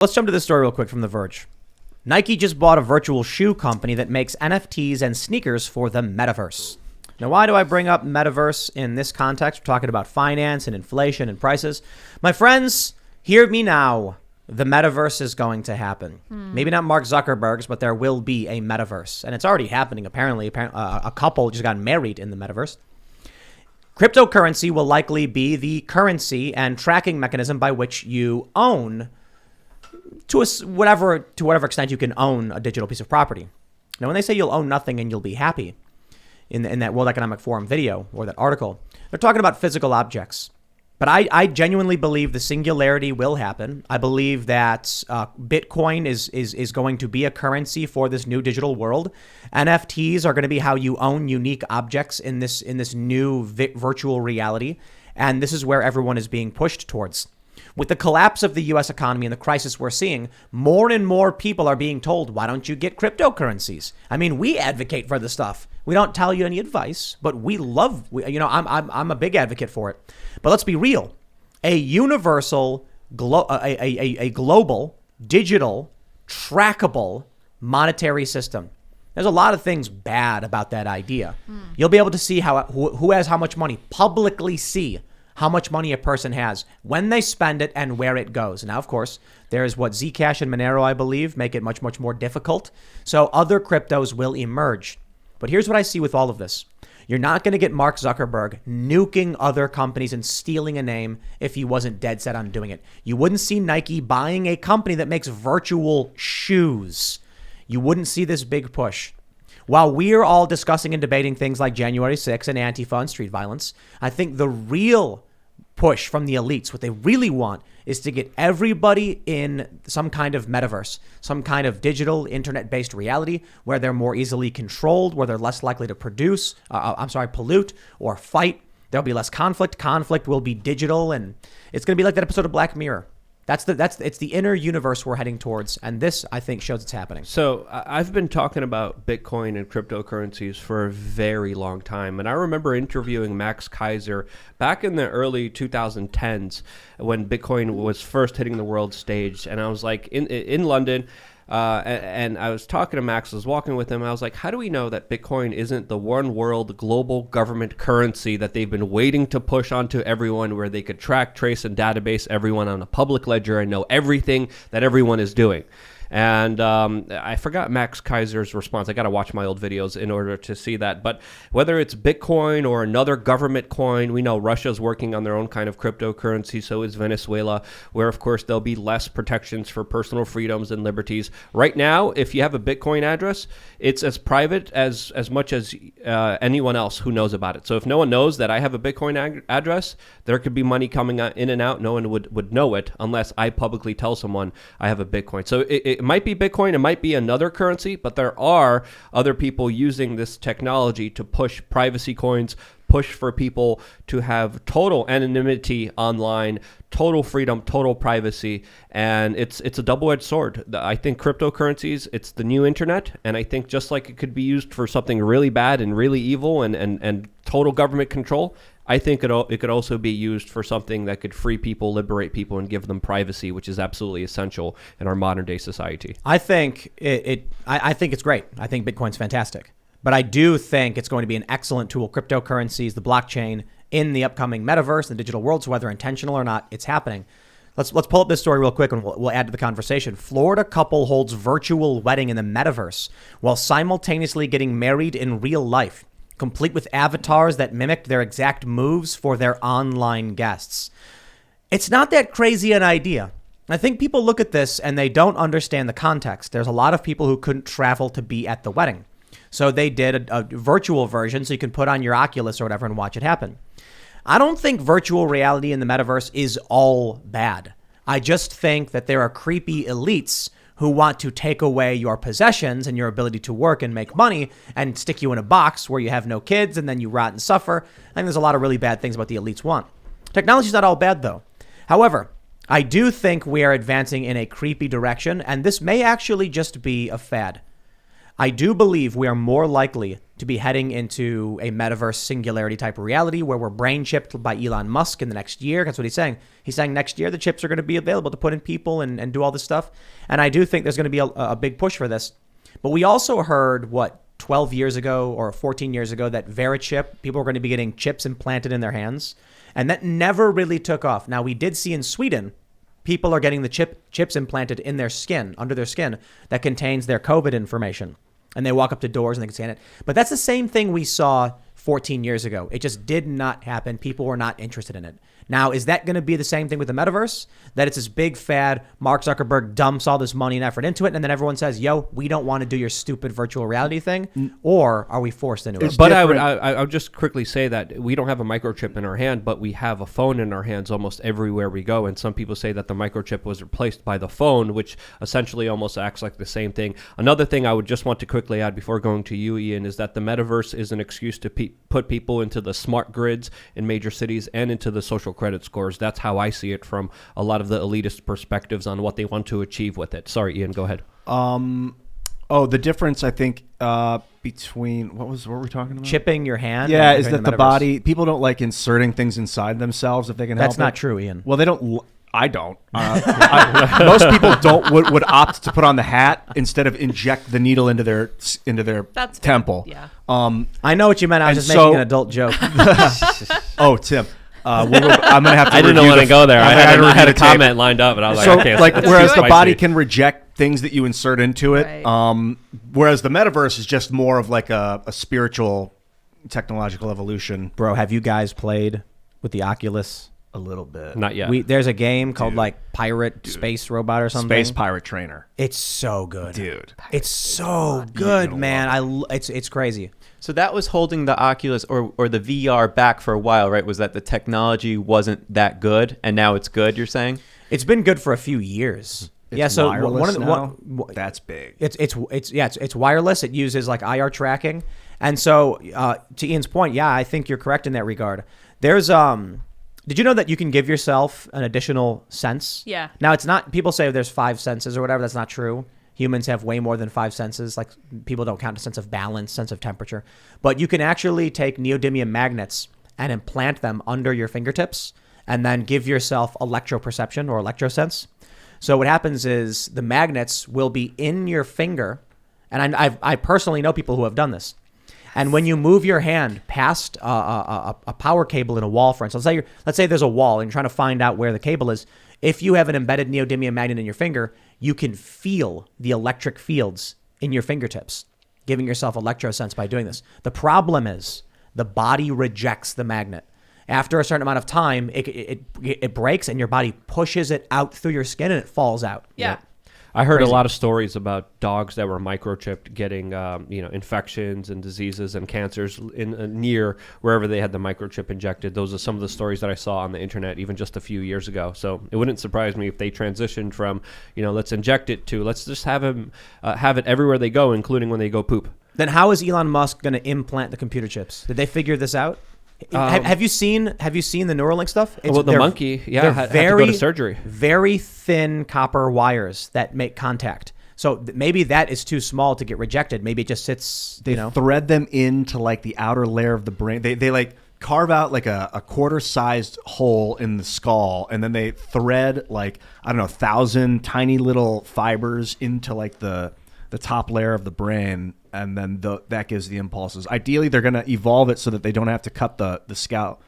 Let's jump to this story real quick from The Verge. Nike just bought a virtual shoe company that makes NFTs and sneakers for the Metaverse. Now, why do I bring up Metaverse in this context? We're talking about finance and inflation and prices. My friends, hear me now. The Metaverse is going to happen. Maybe not Mark Zuckerberg's, but there will be a Metaverse. And it's already happening, apparently. A couple just got married in the Metaverse. Cryptocurrency will likely be the currency and tracking mechanism by which you own to whatever extent you can own a digital piece of property. Now, when they say you'll own nothing and you'll be happy in that World Economic Forum video or that article, they're talking about physical objects. But I genuinely believe the singularity will happen. I believe that Bitcoin is going to be a currency for this new digital world. NFTs are going to be how you own unique objects in this new virtual reality. And this is where everyone is being pushed towards. With the collapse of the U.S. economy and the crisis we're seeing, more and more people are being told, why don't you get cryptocurrencies? I mean, we advocate for the stuff. We don't tell you any advice, but I'm a big advocate for it. But let's be real. A universal, a global, digital, trackable monetary system. There's a lot of things bad about that idea. You'll be able to see who has how much money, publicly see how much money a person has, when they spend it, and where it goes. Now, of course, there's what Zcash and Monero, I believe, make it much, much more difficult. So other cryptos will emerge. But here's what I see with all of this. You're not going to get Mark Zuckerberg nuking other companies and stealing a name if he wasn't dead set on doing it. You wouldn't see Nike buying a company that makes virtual shoes. You wouldn't see this big push. While we're all discussing and debating things like January 6th and Antifa and street violence, I think the real push from the elites, what they really want, is to get everybody in some kind of metaverse, some kind of digital internet-based reality where they're more easily controlled, where they're less likely to pollute or fight. There'll be less conflict. Conflict will be digital, and it's going to be like that episode of Black Mirror. It's the inner universe we're heading towards, and this, I think, shows it's happening. So I've been talking about Bitcoin and cryptocurrencies for a very long time, and I remember interviewing Max Keiser back in the early 2010s when Bitcoin was first hitting the world stage, and I was like in London. And I was talking to Max, I was walking with him. I was like, how do we know that Bitcoin isn't the one world global government currency that they've been waiting to push onto everyone, where they could track, trace, and database everyone on a public ledger and know everything that everyone is doing? And I forgot Max Keiser's response. I got to watch my old videos in order to see that. But whether it's Bitcoin or another government coin, we know Russia's working on their own kind of cryptocurrency. So is Venezuela, where, of course, there'll be less protections for personal freedoms and liberties. Right now, if you have a Bitcoin address, it's as private as much as anyone else who knows about it. So if no one knows that I have a Bitcoin address, there could be money coming in and out. No one would know it unless I publicly tell someone I have a Bitcoin. So it might be Bitcoin, it might be another currency, but there are other people using this technology to push privacy coins, push for people to have total anonymity online, total freedom, total privacy, and it's a double-edged sword. I think cryptocurrencies, it's the new internet, and I think just like it could be used for something really bad and really evil and total government control, I think it could also be used for something that could free people, liberate people, and give them privacy, which is absolutely essential in our modern day society. I think I think it's great. I think Bitcoin's fantastic. But I do think it's going to be an excellent tool, cryptocurrencies, the blockchain, in the upcoming metaverse, the digital world. So whether intentional or not, it's happening. Let's pull up this story real quick and we'll add to the conversation. Florida couple holds virtual wedding in the metaverse while simultaneously getting married in real life, complete with avatars that mimicked their exact moves for their online guests. It's not that crazy an idea. I think people look at this and they don't understand the context. There's a lot of people who couldn't travel to be at the wedding. So they did a virtual version so you can put on your Oculus or whatever and watch it happen. I don't think virtual reality in the metaverse is all bad. I just think that there are creepy elites who want to take away your possessions and your ability to work and make money and stick you in a box where you have no kids and then you rot and suffer. I think there's a lot of really bad things about the elites want. Technology's not all bad, though. However, I do think we are advancing in a creepy direction, and this may actually just be a fad. I do believe we are more likely to be heading into a metaverse singularity type of reality where we're brain chipped by Elon Musk in the next year. That's what he's saying. He's saying next year the chips are going to be available to put in people and do all this stuff. And I do think there's going to be a big push for this. But we also heard, 12 years ago or 14 years ago, that Verichip, people were going to be getting chips implanted in their hands. And that never really took off. Now, we did see in Sweden, people are getting the chips implanted in their skin, under their skin, that contains their COVID information. And they walk up to doors and they can scan it. But that's the same thing we saw 14 years ago. It just did not happen. People were not interested in it. Now, is that going to be the same thing with the metaverse? That it's this big fad, Mark Zuckerberg dumps all this money and effort into it, and then everyone says, yo, we don't want to do your stupid virtual reality thing? Or are we forced into it? But I would just quickly say that we don't have a microchip in our hand, but we have a phone in our hands almost everywhere we go. And some people say that the microchip was replaced by the phone, which essentially almost acts like the same thing. Another thing I would just want to quickly add before going to you, Ian, is that the metaverse is an excuse to put people into the smart grids in major cities and into the social credit scores. That's how I see it from a lot of the elitist perspectives on what they want to achieve with it. Sorry, Ian, go ahead. The difference, I think, between what were we talking about? Chipping your hand. Yeah, is that the body, people don't like inserting things inside themselves if they can help That's not true, Ian. Well, they don't. I don't. Most people would opt to put on the hat instead of inject the needle into their temple. Yeah. I know what you meant. I was just making an adult joke. Oh, Tim. I'm gonna have to. I didn't want to go there. I had a comment lined up, but I was like, okay. Whereas the body can reject things that you insert into it, Right. Whereas the metaverse is just more of like a spiritual, technological evolution. Bro, have you guys played with the Oculus? A little bit. Not yet. There's a game called Pirate Space Robot or something. Space Pirate Trainer. It's so good, dude. It's so good, man. It's crazy. So that was holding the Oculus or the VR back for a while, right? Was that the technology wasn't that good, and now it's good? You're saying it's been good for a few years. It's so wireless now? That's big. It's wireless. It uses IR tracking, and so to Ian's point, I think you're correct in that regard. There's Did you know that you can give yourself an additional sense? Yeah. Now, it's not, people say there's 5 senses or whatever. That's not true. Humans have way more than 5 senses. Like, people don't count a sense of balance, sense of temperature. But you can actually take neodymium magnets and implant them under your fingertips and then give yourself electroperception or electrosense. So what happens is the magnets will be in your finger. And I personally know people who have done this. And when you move your hand past a power cable in a wall, for instance, let's say there's a wall and you're trying to find out where the cable is. If you have an embedded neodymium magnet in your finger, you can feel the electric fields in your fingertips, giving yourself electrosense by doing this. The problem is the body rejects the magnet. After a certain amount of time, it breaks and your body pushes it out through your skin and it falls out. Yeah. I heard a lot of stories about dogs that were microchipped getting, infections and diseases and cancers near wherever they had the microchip injected. Those are some of the stories that I saw on the internet even just a few years ago. So it wouldn't surprise me if they transitioned from, let's inject it to let's just have it everywhere they go, including when they go poop. Then how is Elon Musk going to implant the computer chips? Did they figure this out? Have you seen the Neuralink stuff? The monkey, had to go to surgery. Very thin copper wires that make contact. So maybe that is too small to get rejected. Maybe it just sits. They thread them into the outer layer of the brain. They carve out a quarter-sized hole in the skull, and then they thread 1,000 tiny little fibers into the top layer of the brain, and then that gives the impulses. Ideally, they're going to evolve it so that they don't have to cut the skull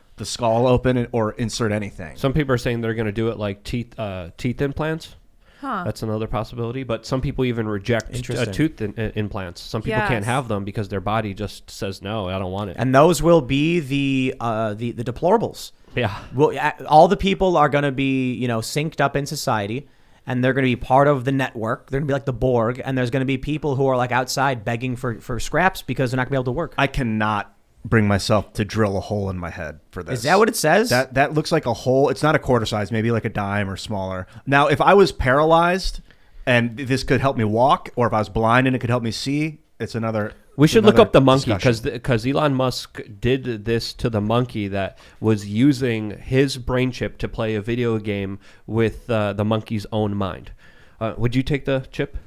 open or insert anything. Some people are saying they're going to do it like teeth implants. Huh. That's another possibility. But some people even reject tooth implants. Some people can't have them because their body just says, no, I don't want it. And those will be the deplorables. Yeah. Well, all the people are going to be, synced up in society. And they're going to be part of the network. They're going to be like the Borg. And there's going to be people who are outside begging for scraps because they're not going to be able to work. I cannot bring myself to drill a hole in my head for this. Is that what it says? That looks like a hole. It's not a quarter size, maybe like a dime or smaller. Now, if I was paralyzed and this could help me walk, or if I was blind and it could help me see, it's another... We should look up the monkey because Elon Musk did this to the monkey that was using his brain chip to play a video game with the monkey's own mind. Would you take the chip?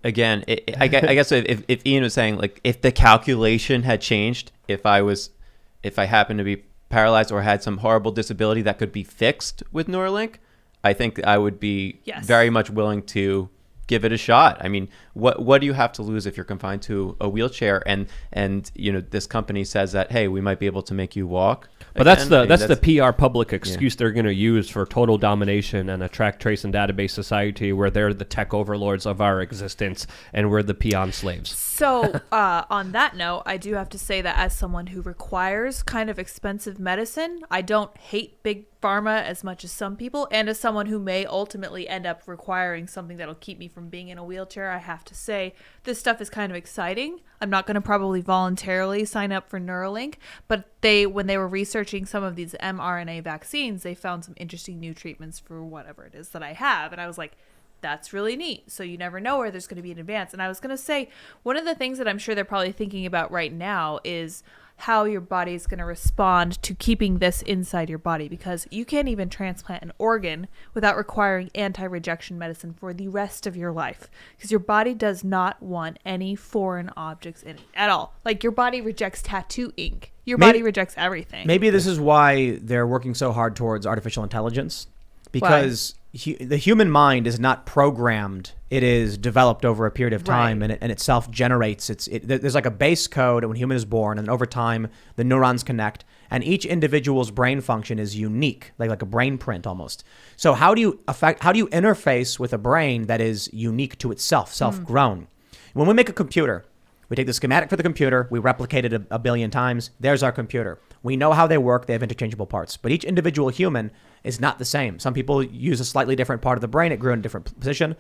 again, I guess if Ian was saying, like, if the calculation had changed, if I happened to be paralyzed or had some horrible disability that could be fixed with Neuralink, I think I would be very much willing to give it a shot. I mean, what do you have to lose if you're confined to a wheelchair and this company says that, hey, we might be able to make you walk? But that's the PR public excuse they're going to use for total domination and a track, trace, and database society where they're the tech overlords of our existence and we're the peon slaves. So on that note, I do have to say that as someone who requires kind of expensive medicine, I don't hate big pharma as much as some people. And as someone who may ultimately end up requiring something that'll keep me from being in a wheelchair, I have to say this stuff is kind of exciting. I'm not going to probably voluntarily sign up for Neuralink, but when they were researching some of these mRNA vaccines, they found some interesting new treatments for whatever it is that I have. And I was like, that's really neat. So you never know where there's going to be an advance. And I was going to say, one of the things that I'm sure they're probably thinking about right now is how your body is going to respond to keeping this inside your body, because you can't even transplant an organ without requiring anti-rejection medicine for the rest of your life, because your body does not want any foreign objects in it at all. Like, your body rejects tattoo ink. Your body rejects everything. Maybe this is why they're working so hard towards artificial intelligence, because the human mind is not programmed. It is developed over a period of time, and it self-generates. There's like a base code when human is born, and over time, the neurons connect, and each individual's brain function is unique, like a brain print almost. So how do you interface with a brain that is unique to itself, self-grown? When we make a computer, we take the schematic for the computer, we replicate it a billion times. There's our computer. We know how they work. They have interchangeable parts. But each individual human is not the same. Some people use a slightly different part of the brain. It grew in a different position.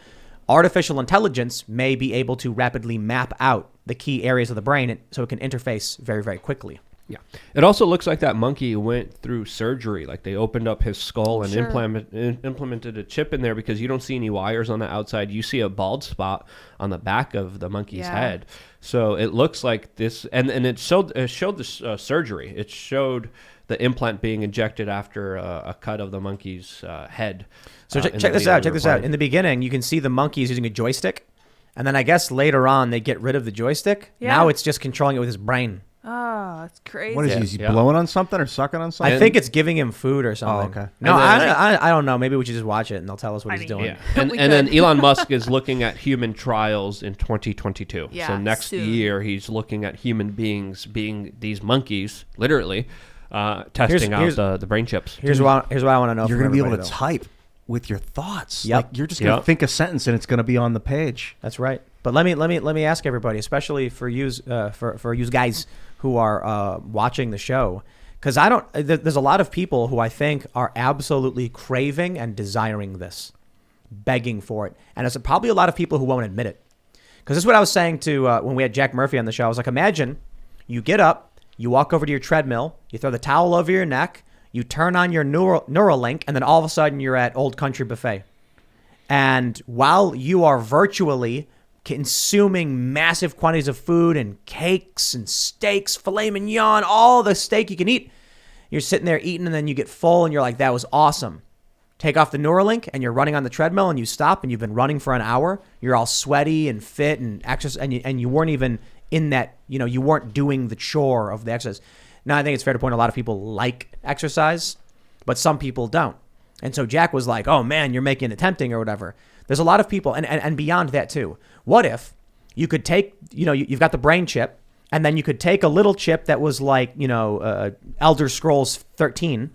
Artificial intelligence may be able to rapidly map out the key areas of the brain so it can interface very, very quickly. Yeah. It also looks like that monkey went through surgery. Like, they opened up his skull and implemented a chip in there, because you don't see any wires on the outside. You see a bald spot on the back of the monkey's head. So it looks like this, and it showed the surgery. It showed the implant being injected after a cut of the monkey's head. So check this out. In the beginning, you can see the monkey is using a joystick, and then I guess later on they get rid of the joystick. Yeah. Now it's just controlling it with his brain. Oh, that's crazy. What is he? Is he blowing on something or sucking on something? I think it's giving him food or something. Oh, okay. No, I don't know. Maybe we should just watch it and they'll tell us what he's doing. Yeah. And then Elon Musk is looking at human trials in 2022. Yeah, so next year he's looking at human beings being these monkeys, literally, testing out the brain chips. Here's what I want to know. You're going to be able to type with your thoughts. Yep. Like, you're just going to think a sentence and it's going to be on the page. That's right. But let me ask everybody, especially for you guys who are watching the show, because there's a lot of people who I think are absolutely craving and desiring this, begging for it, and there's probably a lot of people who won't admit it. Because this is what I was saying to when we had Jack Murphy on the show. I was like, imagine you get up, you walk over to your treadmill, you throw the towel over your neck, you turn on your Neuralink, and then all of a sudden you're at Old Country Buffet, and while you are virtually consuming massive quantities of food and cakes and steaks, filet mignon, all the steak you can eat, you're sitting there eating, and then you get full and you're like, that was awesome. Take off the Neuralink and you're running on the treadmill, and you stop and you've been running for an hour. You're all sweaty and fit and exercise, and you weren't even in that, you weren't doing the chore of the exercise. Now, I think it's fair to point a lot of people like exercise, but some people don't. And so Jack was like, oh man, you're making it tempting or whatever. There's a lot of people, and beyond that too. What if you could take, you've got the brain chip, and then you could take a little chip that was like, Elder Scrolls 13,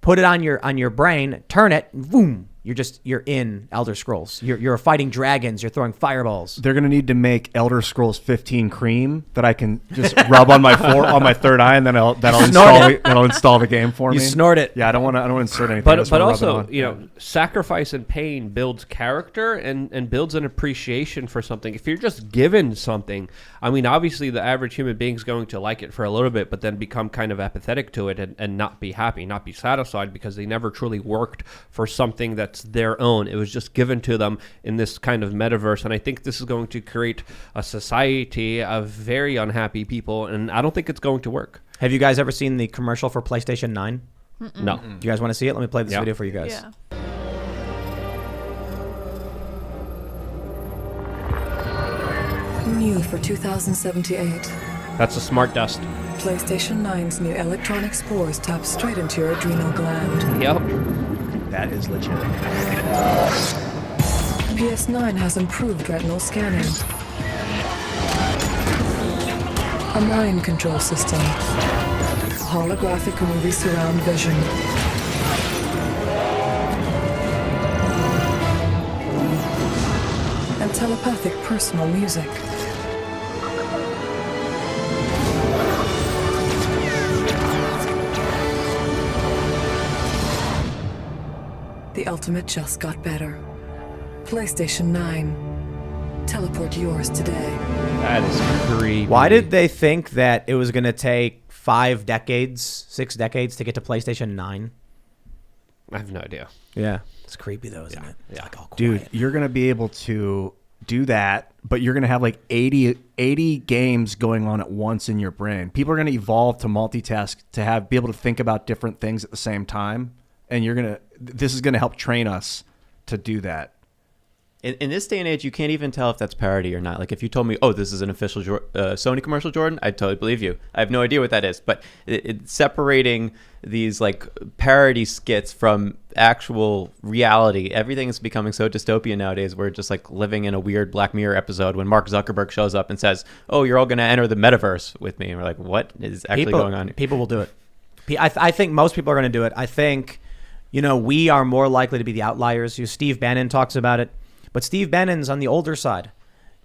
put it on your brain, turn it, boom, you're in Elder Scrolls. You're fighting dragons. You're throwing fireballs. They're gonna need to make Elder Scrolls 15 cream that I can just rub on my third eye, and then that'll install the game for me. You snort it. Yeah, I don't want to insert anything. But also, sacrifice and pain builds character and builds an appreciation for something. If you're just given something, I mean, obviously the average human being is going to like it for a little bit, but then become kind of apathetic to it and not be happy, not be satisfied, because they never truly worked for something that's their own. It was just given to them in this kind of metaverse, and I think this is going to create a society of very unhappy people, and I don't think it's going to work. Have you guys ever seen the commercial for PlayStation 9? No. Do you guys want to see it? Let me play this video for you guys. Yeah. Something new for 2078. That's a smart dust. PlayStation 9's new electronic spores tap straight into your adrenal gland. Yep. That is legit. PS9 has improved retinal scanning. A mind control system. Holographic movie surround vision. And telepathic personal music. The ultimate just got better. PlayStation 9. Teleport yours today. That is creepy. Why did they think that it was going to take 6 decades to get to PlayStation 9? I have no idea. Yeah. It's creepy, though, isn't it? It's like all quiet. Dude, you're going to be able to do that, but you're going to have like 80 games going on at once in your brain. People are going to evolve to multitask, to be able to think about different things at the same time. And this is going to help train us to do that. In this day and age, you can't even tell if that's parody or not. Like, if you told me, oh, this is an official Sony commercial, Jordan, I'd totally believe you. I have no idea what that is. But separating these, like, parody skits from actual reality, everything is becoming so dystopian nowadays. We're just, like, living in a weird Black Mirror episode when Mark Zuckerberg shows up and says, oh, you're all going to enter the metaverse with me. And we're like, what is actually going on here? People will do it. I think most people are going to do it. I think, we are more likely to be the outliers. Steve Bannon talks about it. But Steve Bannon's on the older side.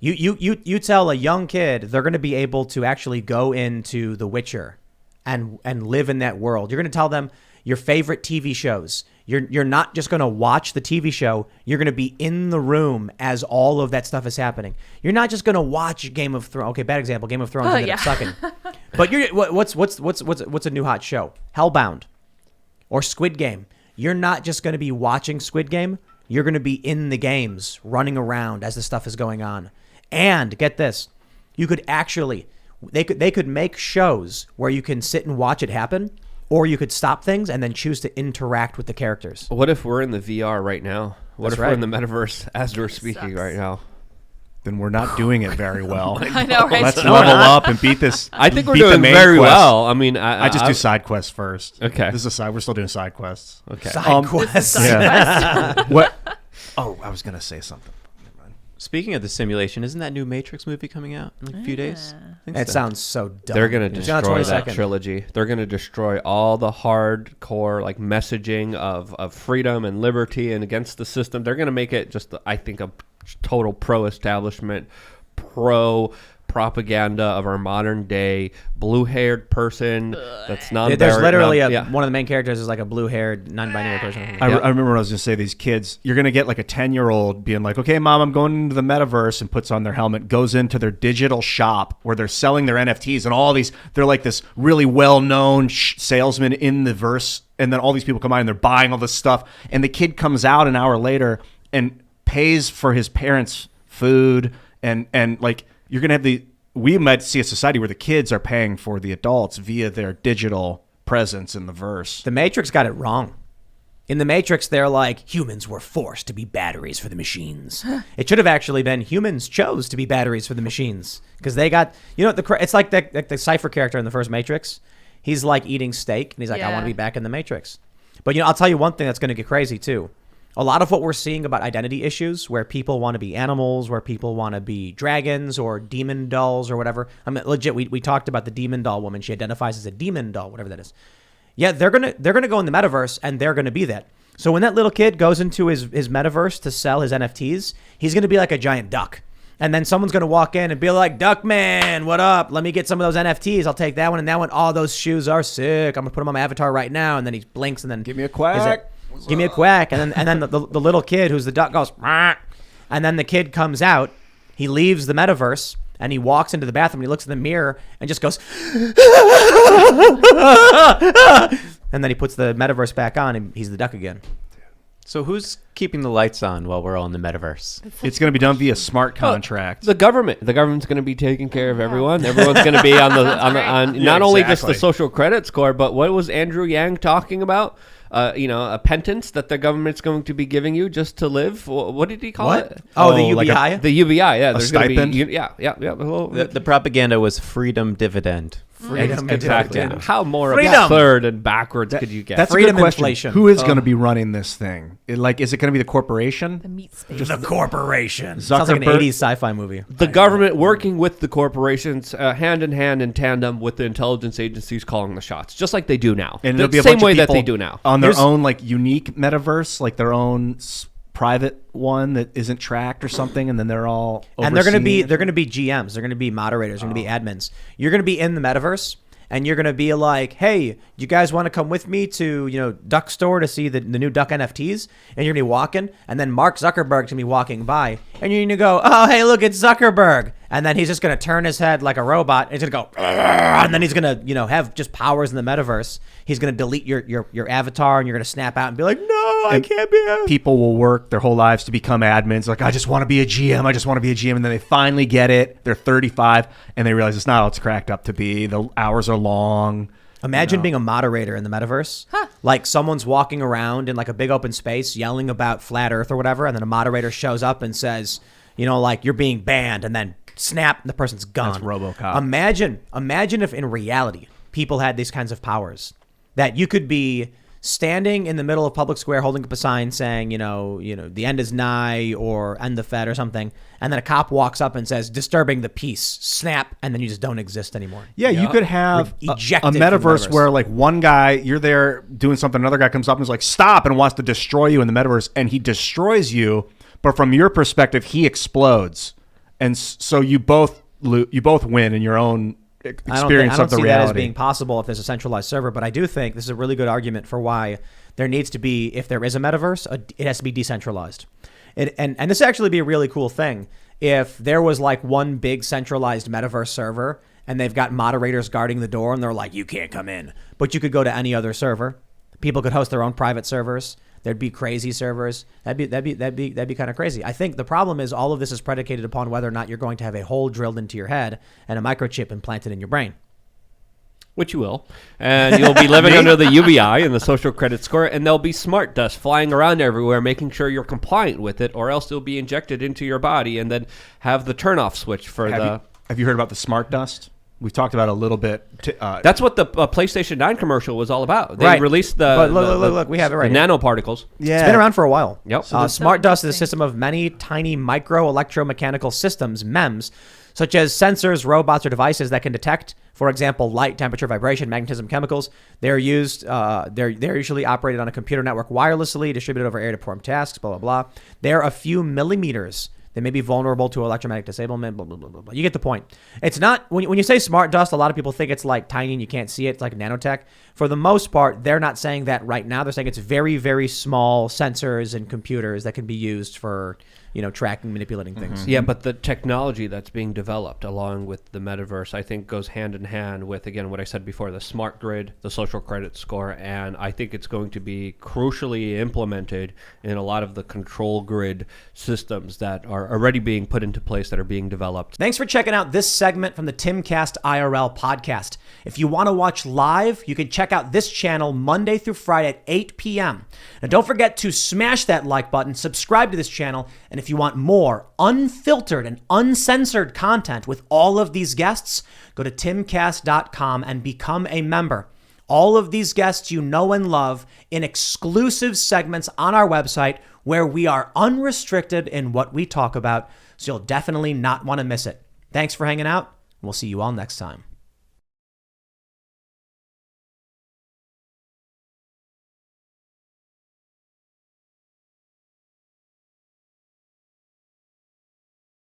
You tell a young kid they're going to be able to actually go into The Witcher and live in that world. You're going to tell them your favorite TV shows. You're not just going to watch the TV show. You're going to be in the room as all of that stuff is happening. You're not just going to watch Game of Thrones. Okay, bad example. Game of Thrones ended up sucking. But what's a new hot show? Hellbound or Squid Game. You're not just going to be watching Squid Game. You're going to be in the games, running around as the stuff is going on. And get this, you could actually, they could make shows where you can sit and watch it happen, or you could stop things and then choose to interact with the characters. What if we're in the VR right now? What if we're in the metaverse as we're speaking right now? Then we're not doing it very well. I know, right? Let's level up and beat this. I think we're beat the doing main very quest. well. I mean, I just do side quests first. Okay. This is a side. We're still doing side quests. Okay. Side quests. What? Oh, I was gonna say something. Never mind. Speaking of the simulation, isn't that new Matrix movie coming out in like a few days? I think It so. sounds so dumb. They're going to It's on the destroy that 22nd. trilogy. They're going to destroy all the hardcore like messaging of freedom and liberty and against the system. They're going to make it just, I think, a total pro-establishment, pro-propaganda of our modern day blue-haired person that's non-binary. There's literally yeah. one of the main characters is like a blue-haired, non-binary person. I remember when I was going to say these kids, you're going to get like a 10-year-old being like, okay, mom, I'm going into the metaverse, and puts on their helmet, goes into their digital shop where they're selling their NFTs and all these, they're like this really well-known salesman in the verse. And then all these people come by and they're buying all this stuff. And the kid comes out an hour later and pays for his parents' food. And like, you're going to have we might see a society where the kids are paying for the adults via their digital presence in the verse. The Matrix got it wrong. In the Matrix, they're like, humans were forced to be batteries for the machines. It should have actually been humans chose to be batteries for the machines. Because they got, it's like the Cypher character in the first Matrix. He's like eating steak, and he's like, I want to be back in the Matrix. But, I'll tell you one thing that's going to get crazy, too. A lot of what we're seeing about identity issues, where people want to be animals, where people want to be dragons or demon dolls or whatever. I mean, legit, we talked about the demon doll woman. She identifies as a demon doll, whatever that is. Yeah, they're gonna go in the metaverse, and they're gonna be that. So when that little kid goes into his metaverse to sell his NFTs, he's gonna be like a giant duck. And then someone's gonna walk in and be like, "Duck man, what up? Let me get some of those NFTs. I'll take that one and that one. Oh, those shoes are sick. I'm gonna put them on my avatar right now." And then he blinks and then Give me a quack. Give me a quack. And then the little kid who's the duck goes, "Rah." And then the kid comes out. He leaves the metaverse and he walks into the bathroom. And he looks in the mirror and just goes, and then he puts the metaverse back on and he's the duck again. So who's keeping the lights on while we're all in the metaverse? It's going to be done via smart contract. The government. The government's going to be taking care of everyone. Everyone's going to be on not only just the exactly. social credit score, but what was Andrew Yang talking about? a penance that the government's going to be giving you just to live. What did he call it? Oh, the like UBI? The UBI, yeah. A stipend? Yeah. Well, The propaganda was freedom dividend. exactly. dividend. How more Freedom. absurd and backwards could you get? That's Freedom a good question. inflation. Who is going to be running this thing? Is it going to be the corporation? The meat space. The corporation. Sounds like an Zuckerberg- 80s sci-fi movie. the government working with the corporations, hand in hand, in tandem with the intelligence agencies calling the shots, just like they do now. And the it'll be a same bunch of way that they people do now. on their Here's- own like unique metaverse, like their own private one that isn't tracked or something, and then they're all And they're going to be overseeing it. GMs. They're going to be moderators. They're going to be admins. You're going to be in the metaverse. And you're going to be like, hey, you guys want to come with me to, Duck Store to see the new Duck NFTs? And you're going to be walking. And then Mark Zuckerberg's going to be walking by. And you're going to go, oh, hey, look, it's Zuckerberg. And then he's just going to turn his head like a robot. And he's going to go, "Argh," and then he's going to, have just powers in the metaverse. He's going to delete your avatar and you're going to snap out and be like, no, I can't be a... People will work their whole lives to become admins. Like, I just want to be a GM. I just want to be a GM. And then they finally get it. They're 35 and they realize it's not all it's cracked up to be. The hours are long. Imagine being a moderator in the metaverse. Like someone's walking around in like a big open space yelling about flat earth or whatever. And then a moderator shows up and says, like you're being banned, and then snap, and the person's gone. That's RoboCop. Imagine if in reality people had these kinds of powers, that you could be standing in the middle of public square holding up a sign saying, the end is nigh, or end the Fed or something. And then a cop walks up and says, disturbing the peace, snap. And then you just don't exist anymore. Yeah, you could have a Ejected from metaverse where like one guy, you're there doing something, another guy comes up and is like, stop, and wants to destroy you in the metaverse, and he destroys you, but from your perspective, he explodes. And so you both win in your own experience I don't of the see reality. that as being possible if there's a centralized server, but I do think this is a really good argument for why there needs to be, if there is a metaverse, it has to be decentralized. And this would actually be a really cool thing if there was like one big centralized metaverse server and they've got moderators guarding the door and they're like, you can't come in, but you could go to any other server. People could host their own private servers. There'd be crazy servers. That'd be kind of crazy. I think the problem is all of this is predicated upon whether or not you're going to have a hole drilled into your head and a microchip implanted in your brain. Which you will. And you'll be living under the UBI and the social credit score, and there'll be smart dust flying around everywhere, making sure you're compliant with it, or else it'll be injected into your body and then have the turn-off switch for Have you heard about the smart dust? We've talked about it a little bit. That's what the PlayStation 9 commercial was all about. They Right. released But look, we have it right the here. nanoparticles. Yeah. It's been around for a while. Yep. Smart dust is a system of many tiny micro electromechanical systems, MEMS, such as sensors, robots, or devices that can detect, for example, light, temperature, vibration, magnetism, chemicals. They're used. They're usually operated on a computer network wirelessly, distributed over air to perform tasks. Blah blah blah. They're a few millimeters. They may be vulnerable to electromagnetic disablement, blah, blah, blah, blah, blah. You get the point. It's not, when you say smart dust, a lot of people think it's like tiny and you can't see it. It's like nanotech. For the most part, they're not saying that right now. They're saying it's very, very small sensors and computers that can be used for, tracking, manipulating things. Yeah, but the technology that's being developed along with the metaverse, I think, goes hand in hand with, again, what I said before, the smart grid, the social credit score, and I think it's going to be crucially implemented in a lot of the control grid systems that are already being put into place, that are being developed. Thanks for checking out this segment from the Timcast IRL podcast. If you want to watch live, you can check out this channel Monday through Friday at 8 p.m. And don't forget to smash that like button, subscribe to this channel, and if you want more unfiltered and uncensored content with all of these guests, go to timcast.com and become a member. All of these guests you know and love in exclusive segments on our website where we are unrestricted in what we talk about, so you'll definitely not want to miss it. Thanks for hanging out. We'll see you all next time.